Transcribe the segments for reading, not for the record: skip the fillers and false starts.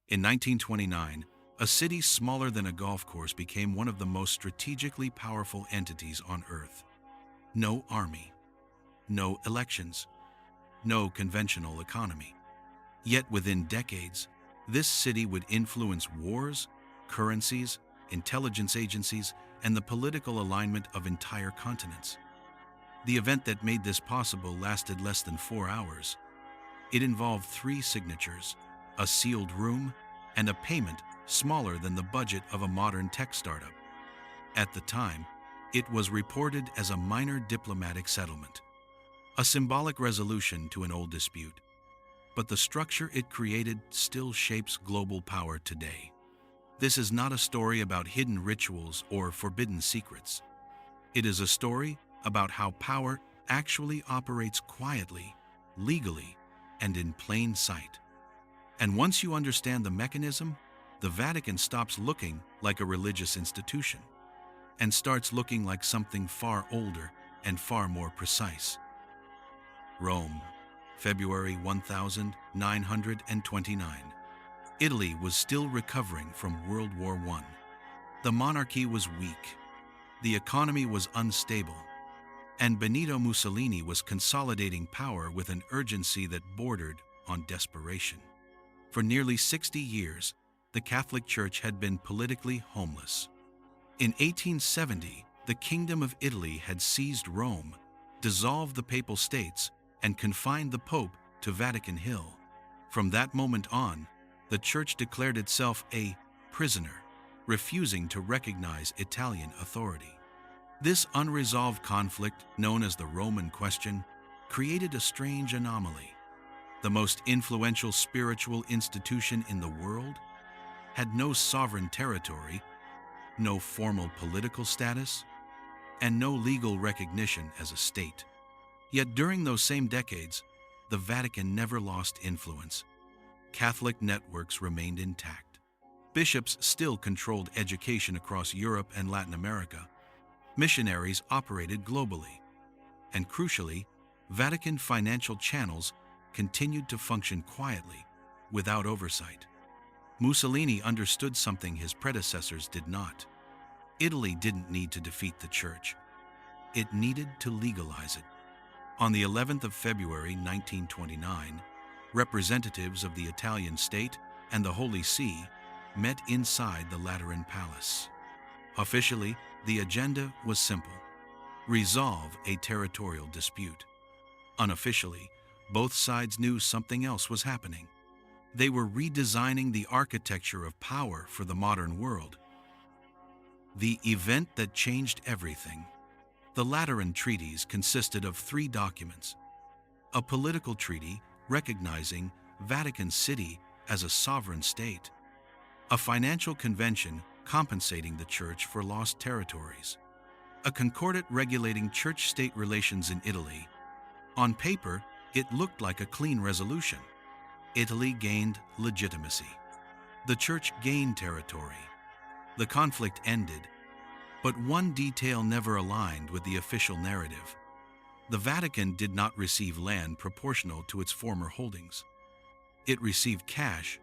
In 1929, a city smaller than a golf course became one of the most strategically powerful entities on Earth. No army, no elections, no conventional economy. Yet within decades, this city would influence wars, currencies, intelligence agencies, and the political alignment of entire continents. The event that made this possible lasted less than 4 hours. It involved 3 signatures, a sealed room, and a payment smaller than the budget of a modern tech startup. At the time, it was reported as a minor diplomatic settlement, a symbolic resolution to an old dispute. But the structure it created still shapes global power today. This is not a story about hidden rituals or forbidden secrets. It is a story about how power actually operates quietly, legally, and in plain sight. And once you understand the mechanism, the Vatican stops looking like a religious institution and starts looking like something far older and far more precise. Rome, February 1929. Italy was still recovering from World War I. The monarchy was weak, the economy was unstable, and Benito Mussolini was consolidating power with an urgency that bordered on desperation. For nearly 60 years, the Catholic Church had been politically homeless. In 1870, the Kingdom of Italy had seized Rome, dissolved the Papal States, and confined the Pope to Vatican Hill. From that moment on, the Church declared itself a prisoner, refusing to recognize Italian authority. This unresolved conflict, known as the Roman Question, created a strange anomaly. The most influential spiritual institution in the world had no sovereign territory, no formal political status, and no legal recognition as a state. Yet during those same decades, the Vatican never lost influence. Catholic networks remained intact. Bishops still controlled education across Europe and Latin America. Missionaries operated globally. And crucially, Vatican financial channels continued to function quietly, without oversight. Mussolini understood something his predecessors did not. Italy didn't need to defeat the Church. It needed to legalize it. On the 11th of February 1929, representatives of the Italian state and the Holy See met inside the Lateran Palace. Officially, the agenda was simple: resolve a territorial dispute. Unofficially, both sides knew something else was happening. They were redesigning the architecture of power for the modern world. The event that changed everything. The Lateran treaties consisted of 3 documents: a political treaty recognizing Vatican City as a sovereign state, a financial convention compensating the Church for lost territories, a concordat regulating church-state relations in Italy. On paper, it looked like a clean resolution. Italy gained legitimacy. The Church gained territory. The conflict ended, but one detail never aligned with the official narrative. The Vatican did not receive land proportional to its former holdings. It received cash,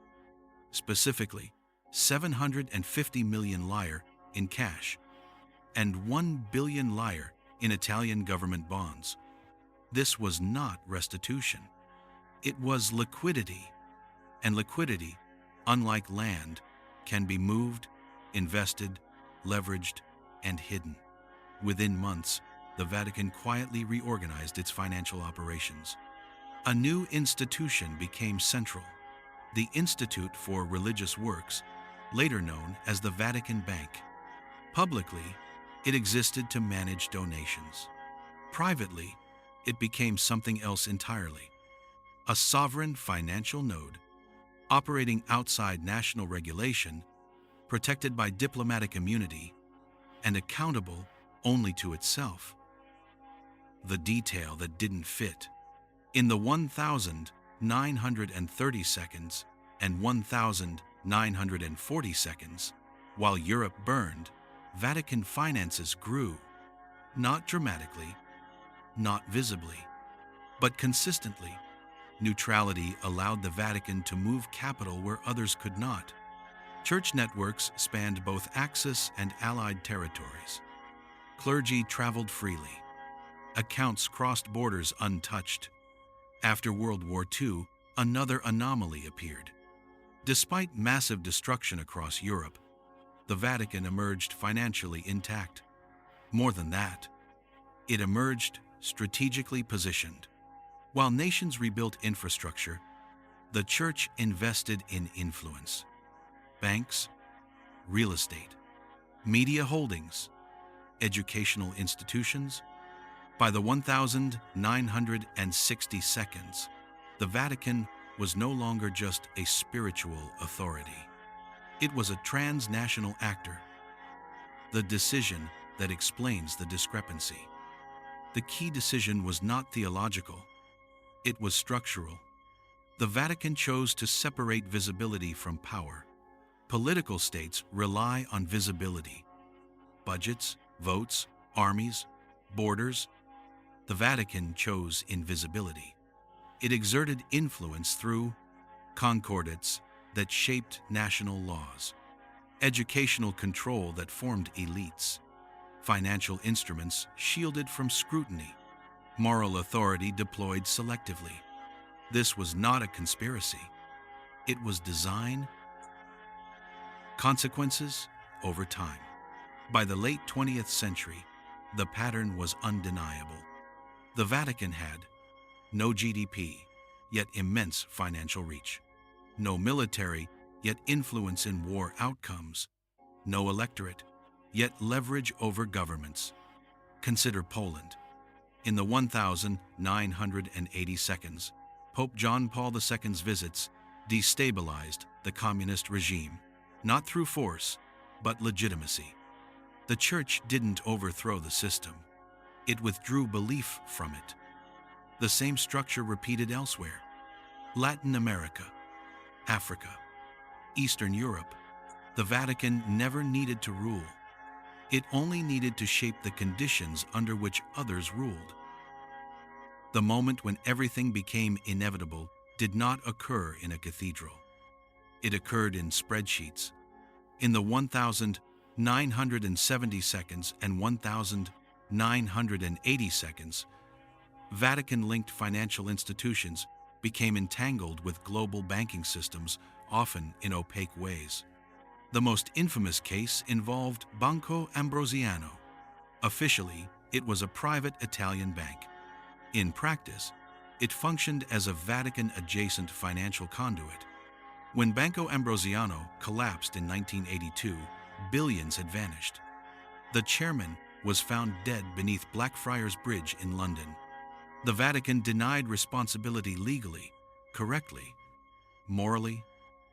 specifically 750 million lire in cash and 1 billion lire in Italian government bonds. This was not restitution. It was liquidity. And liquidity, unlike land, can be moved, invested, leveraged, and hidden. Within months, the Vatican quietly reorganized its financial operations. A new institution became central: the Institute for Religious Works, later known as the Vatican Bank. Publicly, it existed to manage donations. Privately, it became something else entirely: a sovereign financial node, operating outside national regulation, protected by diplomatic immunity, and accountable only to itself. The detail that didn't fit: in the 1,930 seconds and 1,940 seconds, while Europe burned, Vatican finances grew. Not dramatically, not visibly, but consistently. Neutrality allowed the Vatican to move capital where others could not. Church networks spanned both Axis and Allied territories. Clergy traveled freely. Accounts crossed borders untouched. After World War II, another anomaly appeared. Despite massive destruction across Europe, the Vatican emerged financially intact. More than that, it emerged strategically positioned. While nations rebuilt infrastructure, the Church invested in influence. Banks, real estate, media holdings, educational institutions. By the 1962, the Vatican was no longer just a spiritual authority. It was a transnational actor. The decision that explains the discrepancy. The key decision was not theological. It was structural. The Vatican chose to separate visibility from power. Political states rely on visibility. Budgets, votes, armies, borders. The Vatican chose invisibility. It exerted influence through concordates that shaped national laws, educational control that formed elites, financial instruments shielded from scrutiny, moral authority deployed selectively. This was not a conspiracy. It was design. Consequences over time. By the late 20th century, the pattern was undeniable. The Vatican had no GDP, yet immense financial reach. No military, yet influence in war outcomes. No electorate, yet leverage over governments. Consider Poland. In the 1982, Pope John Paul II's visits destabilized the communist regime, not through force, but legitimacy. The Church didn't overthrow the system. It withdrew belief from it. The same structure repeated elsewhere. Latin America, Africa, Eastern Europe. The Vatican never needed to rule. It only needed to shape the conditions under which others ruled. The moment when everything became inevitable did not occur in a cathedral. It occurred in spreadsheets. In the 1970 and 1980, Vatican-linked financial institutions became entangled with global banking systems, often in opaque ways. The most infamous case involved Banco Ambrosiano. Officially, it was a private Italian bank. In practice, it functioned as a Vatican-adjacent financial conduit. When Banco Ambrosiano collapsed in 1982, billions had vanished. The chairman was found dead beneath Blackfriars Bridge in London. The Vatican denied responsibility legally, correctly, morally,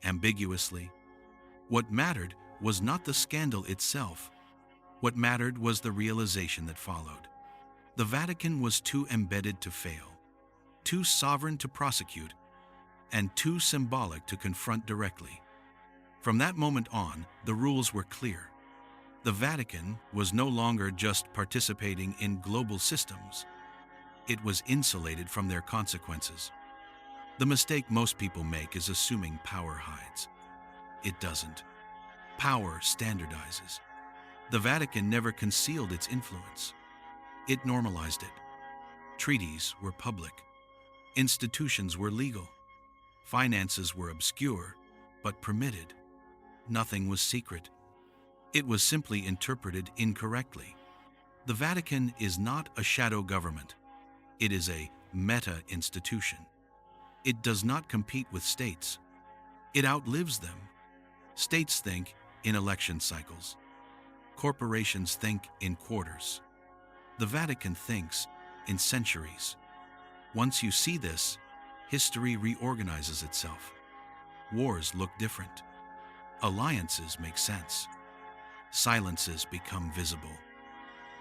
ambiguously. What mattered was not the scandal itself. What mattered was the realization that followed. The Vatican was too embedded to fail, too sovereign to prosecute, and too symbolic to confront directly. From that moment on, the rules were clear. The Vatican was no longer just participating in global systems. It was insulated from their consequences. The mistake most people make is assuming power hides. It doesn't. Power standardizes. The Vatican never concealed its influence. It normalized it. Treaties were public. Institutions were legal. Finances were obscure, but permitted. Nothing was secret. It was simply interpreted incorrectly. The Vatican is not a shadow government. It is a meta-institution. It does not compete with states. It outlives them. States think in election cycles. Corporations think in quarters. The Vatican thinks in centuries. Once you see this, history reorganizes itself. Wars look different. Alliances make sense. Silences become visible.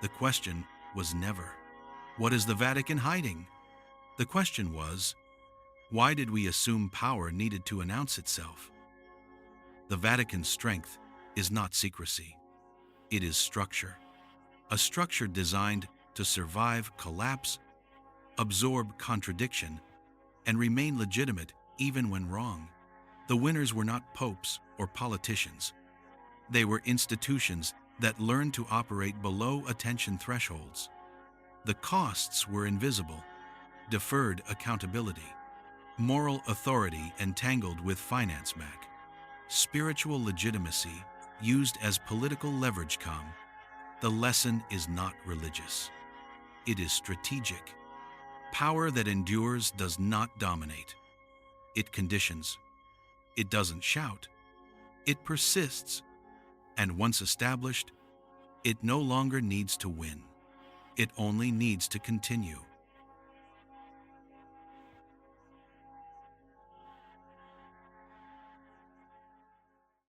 The question was never, what is the Vatican hiding? The question was, why did we assume power needed to announce itself? The Vatican's strength is not secrecy. It is structure. A structure designed to survive collapse, absorb contradiction, and remain legitimate even when wrong. The winners were not popes or politicians. They were institutions that learned to operate below attention thresholds. The costs were invisible: deferred accountability, moral authority entangled with finance mac, spiritual legitimacy used as political leverage. The lesson is not religious. It is strategic. Power that endures does not dominate. It conditions. It doesn't shout. It persists. And once established, it no longer needs to win. It only needs to continue.